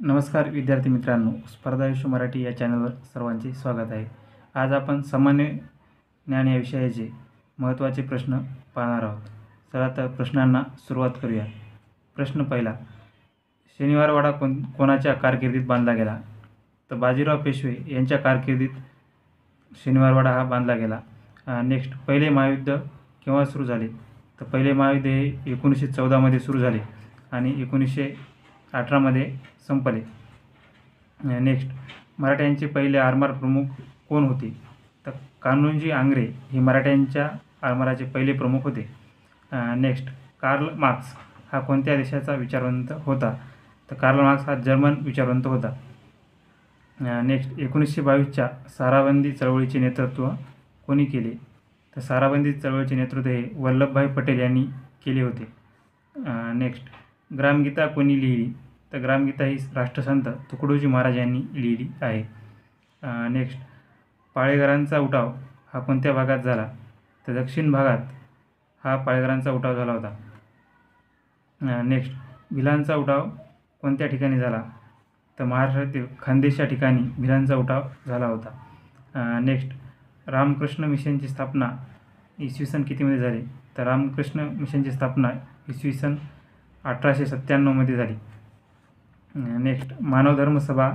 नमस्कार विद्यार्थी मित्रांनो, स्पर्धा आयुष्य मराठी या चॅनलवर सर्वांचे स्वागत आहे. आज आपण सामान्य ज्ञान या विषयाचे महत्त्वाचे प्रश्न पाहणार आहोत. चला तर प्रश्नांना सुरुवात करूया. प्रश्न पहिला, शनिवारवाडा कोणाच्या कारकिर्दीत बांधला गेला? तर बाजीराव पेशवे यांच्या कारकिर्दीत शनिवारवाडा हा बांधला गेला. नेक्स्ट, पहिले महायुद्ध केव्हा सुरू झाले? तर पहिले महायुद्ध हे 1914मध्ये सुरू झाले आणि 1918मध्ये संपले. नेक्स्ट, मराठ्यांचे पहिले आरमार प्रमुख कोण होते? तर कान्होजी आंग्रे हे मराठ्यांच्या आरमाराचे पहिले प्रमुख होते. नेक्स्ट, कार्ल मार्क्स हा कोणत्या देशाचा विचारवंत होता? तर कार्ल मार्क्स हा जर्मन विचारवंत होता. नेक्स्ट, 1922च्या साराबंदी चळवळीचे नेतृत्व कोणी केले? तर साराबंदी चळवळीचे नेतृत्व हे वल्लभभाई पटेल यांनी केले होते. नेक्स्ट, ग्रामगीता कोणी लिहिली? तर ग्रामगीता ही राष्ट्रसंत तुकडोजी महाराज यांनी लिहिली आहे. नेक्स्ट, पाळेकरांचा उठाव हा कोणत्या भागात झाला? तर दक्षिण भागात हा पाळेकरांचा उठाव झाला होता. नेक्स्ट, भिलांचा उठाव कोणत्या ठिकाणी झाला? तर महाराष्ट्रातील खानदेश या ठिकाणी भिलांचा उठाव झाला होता. नेक्स्ट, रामकृष्ण मिशनची स्थापना इसवी सन कितीमध्ये झाली? तर रामकृष्ण मिशनची स्थापना इसवी सन 1897मध्ये झाली. नेक्स्ट, मानवधर्म सभा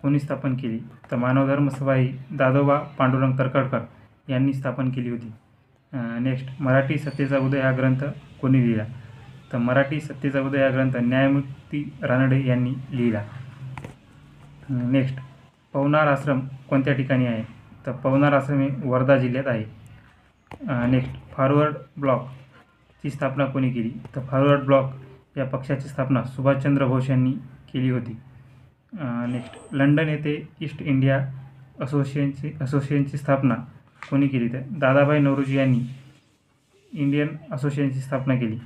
कोणी स्थापन केली? तर मानवधर्म सभा ही दादोबा पांडुरंग तरखडकर यांनी स्थापन केली होती. नेक्स्ट, मराठी सत्तेचा उदय हा ग्रंथ कोणी लिहिला? तर मराठी सत्तेचा उदय हा ग्रंथ न्यायमूर्ती रानडे यांनी लिहिला. नेक्स्ट, पवनार आश्रम कोणत्या ठिकाणी आहे? तर पवनार आश्रम हे वर्धा जिल्ह्यात आहे. नेक्स्ट, फॉरवर्ड ब्लॉकची स्थापना कोणी केली? तर फॉरवर्ड ब्लॉक या पक्षाची स्थापना सुभाषचंद्र बोस यांनी केली होती. नेक्स्ट, लंडन येथे ईस्ट इंडिया असोसिएशनची स्थापना कोणी केली? तर दादाभाई नौरोजी यांनी इंडियन असोसिएशनची स्थापना केली.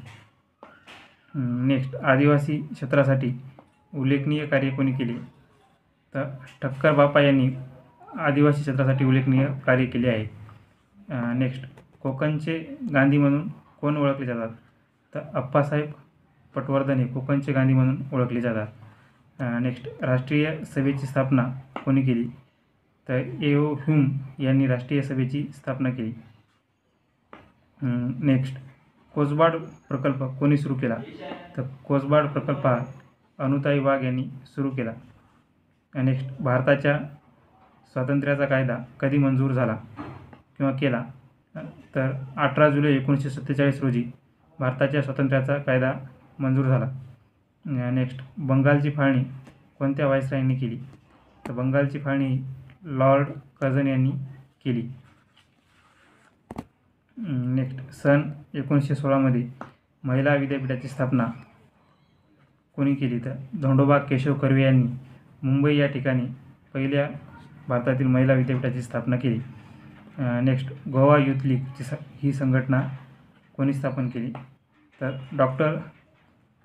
नेक्स्ट, आदिवासी क्षेत्रासाठी उल्लेखनीय कार्य कोणी केले? तर ठक्कर बापा यांनी आदिवासी क्षेत्रासाठी उल्लेखनीय कार्य केले आहे. नेक्स्ट, कोकणचे गांधी म्हणून कोण ओळखले जातात? तर अप्पासाहेब पटवर्धन हे कोकणचे गांधी म्हणून ओळखले जातात. नेक्स्ट, राष्ट्रीय सभेची स्थापना कोणी केली? तर ए.ओ. ह्यूम यांनी राष्ट्रीय सभेची स्थापना केली. नेक्स्ट, कोसबाड प्रकल्प कोणी सुरू केला? तर कोसबाड प्रकल्प हा अनुताई वाघ यांनी सुरू केला. नेक्स्ट, भारताच्या स्वातंत्र्याचा कायदा कधी मंजूर झाला किंवा केला? तर 18 जुलै 1947 रोजी भारताच्या स्वातंत्र्याचा कायदा मंजूर झाला. नेक्स्ट, बंगालची फाळणी कोणत्या व्हाईसरायांनी केली? तर बंगालची फाळणी लॉर्ड कर्झन यांनी केली. नेक्स्ट, सन 1916मध्ये महिला विद्यापीठाची स्थापना कोणी केली? तर धोंडोबा केशव कर्वे यांनी मुंबई या ठिकाणी पहिल्या भारतातील महिला विद्यापीठाची स्थापना केली. नेक्स्ट, गोवा युथ लीग ही संघटना कोणी स्थापन केली? तर डॉक्टर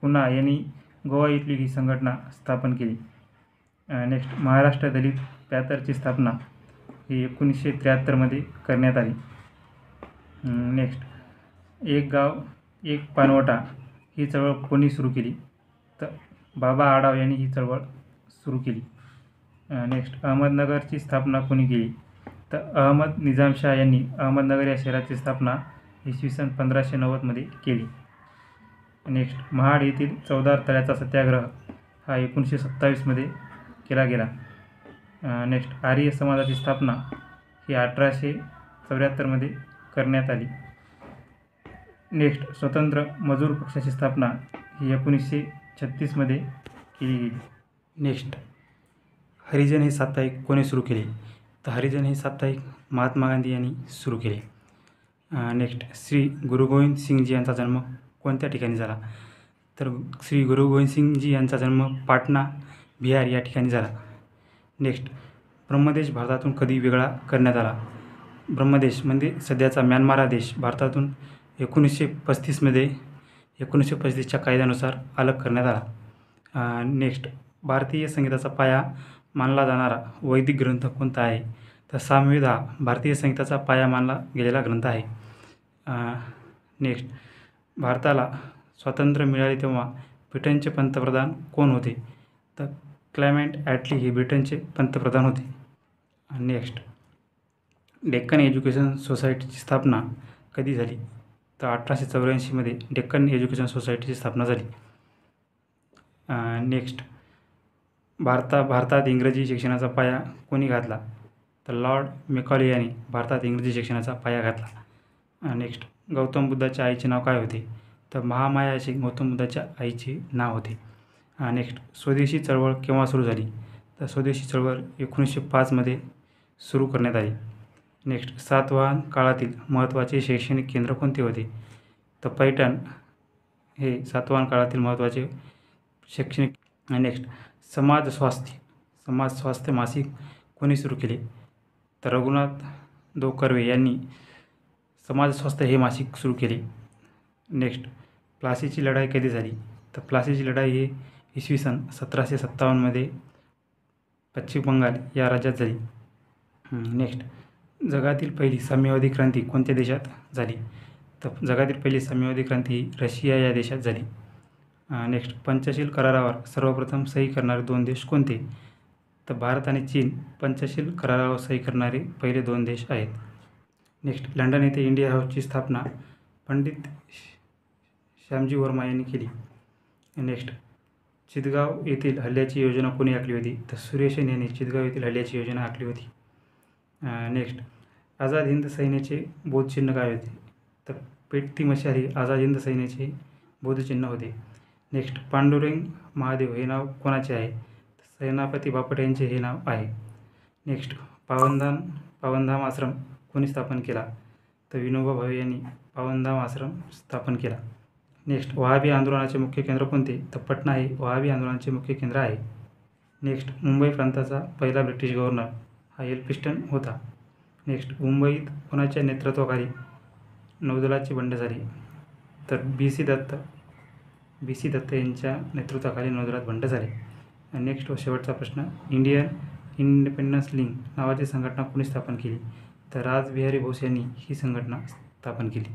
कुन्हा यांनी गोवा युथ लीग ही संघटना स्थापन केली. नेक्स्ट, महाराष्ट्र दलित पॅथरची स्थापना ही 1973मध्ये करण्यात आली. नेक्स्ट, एक गाव एक पाणवठा ही चळवळ कोणी सुरू केली? तर बाबा आढाव यांनी ही चळवळ सुरू केली. नेक्स्ट, अहमदनगरची स्थापना कोणी केली? तर अहमद निजामशाह यांनी अहमदनगर या शहराची स्थापना इसवी सन 1590मध्ये केली. नेक्स्ट, महाड येथील चवदार तळ्याचा सत्याग्रह हा 1927मध्ये केला गेला. नेक्स्ट, आर्य समाजाची स्थापना ही 1874मध्ये करण्यात आली. नेक्स्ट, स्वतंत्र मजूर पक्षाची स्थापना ही 1936मध्ये केली गेली. नेक्स्ट, हरिजन हे साप्ताहिक कोणी सुरू केले? तर हरिजन हे साप्ताहिक महात्मा गांधी यांनी सुरू केले. नेक्स्ट, श्री गुरु गोविंद सिंगजी यांचा जन्म कोणत्या ठिकाणी झाला? तर श्री गुरु गोविंद सिंगजी यांचा जन्म पाटणा बिहार या ठिकाणी झाला. नेक्स्ट, ब्रह्मदेश भारतातून कधी वेगळा करण्यात आला? ब्रह्मदेश म्हणजे सध्याचा म्यानमार हा देश भारतातून 1935च्या कायद्यानुसार अलग करण्यात आला. नेक्स्ट, भारतीय संगीताचा पाया मानला जाणारा वैदिक ग्रंथ कोणता आहे? तर सामवेद हा भारतीय संगीताचा पाया मानला गेलेला ग्रंथ आहे. नेक्स्ट, भारताला स्वातंत्र्य मिळाले तेव्हा ब्रिटनचे पंतप्रधान कोण होते? तर क्लेमेंट ॲटली हे ब्रिटनचे पंतप्रधान होते. नेक्स्ट, डेक्कन एज्युकेशन सोसायटीची स्थापना कधी झाली? तर 1884मध्ये डेक्कन एज्युकेशन सोसायटीची स्थापना झाली. नेक्स्ट, भारतात इंग्रजी शिक्षणाचा पाया कोणी घातला? तर लॉर्ड मेकॉले यांनी भारतात इंग्रजी शिक्षणाचा पाया घातला. नेक्स्ट, गौतम बुद्धाच्या आईचे नाव काय होते? तर महामाया असे गौतम बुद्धाच्या आईचे नाव होते. नेक्स्ट, स्वदेशी चळवळ केव्हा सुरू झाली? तर स्वदेशी चळवळ 1905मध्ये सुरू करण्यात आली. नेक्स्ट, सातवाहन काळातील महत्त्वाचे शैक्षणिक केंद्र कोणते होते? तर पैठण हे सातवाहन काळातील महत्त्वाचे शैक्षणिक. नेक्स्ट, समाज स्वास्थ्य मासिक कोणी सुरू केले? तर रघुनाथ दो कर्वे यांनी समाज स्वास्थ्य हे मासिक सुरू केले. नेक्स्ट, प्लासीची लढाई कधी झाली? तर प्लासीची लढाई ही इसवी सन 1757मध्ये पश्चिम बंगाल या राज्यात झाली. नेक्स्ट, जगातील पहिली साम्यवादी क्रांती कोणत्या देशात झाली? तर जगातील पहिली साम्यवादी क्रांती ही रशिया या देशात झाली. नेक्स्ट, पंचशील करारावर सर्वप्रथम सही करणारे 2 देश कोणते? तर भारत आणि चीन पंचशील करारावर सही करणारे पहिले 2 देश आहेत. नेक्स्ट, लंडन येथे इंडिया हाऊसची स्थापना पंडित श्यामजी वर्मा यांनी केली. नेक्स्ट, चितगाव येथील हल्ल्याची योजना कोणी आखली होती? तर सुरेश सेन यांनी चितगाव येथील हल्ल्याची योजना आखली होती. नेक्स्ट, आझाद हिंद सैन्याचे बोधचिन्ह काय होते? तर पेटती मशाल ही आझाद हिंद सैन्याचे बोधचिन्ह होते. नेक्स्ट, पांडुरंग महादेव हे नाव कोणाचे आहे? सेनापती बापट यांचे हे नाव आहे. नेक्स्ट, पावनधाम आश्रम कोणी स्थापन केला? तर विनोबा भावे यांनी पावनधाम आश्रम स्थापन केला. नेक्स्ट, वहाबी आंदोलनाचे मुख्य केंद्र कोणते? तर पटना हे वहाबी आंदोलनाचे मुख्य केंद्र आहे. नेक्स्ट, मुंबई प्रांताचा पहिला ब्रिटिश गव्हर्नर हा एल्फिन्स्टन होता. नेक्स्ट, मुंबईत कोणाच्या नेतृत्वाखाली नौदलाची बंड झाली? तर बी सी दत्त यांच्या नेतृत्वाखाली नौदलात बंड झाले. नेक्स्ट व शेवटचा प्रश्न, इंडियन इंडिपेंडन्स लीग नावाची संघटना कोणी स्थापन केली? तर रासबिहारी बोस यांनी ही संघटना स्थापन केली.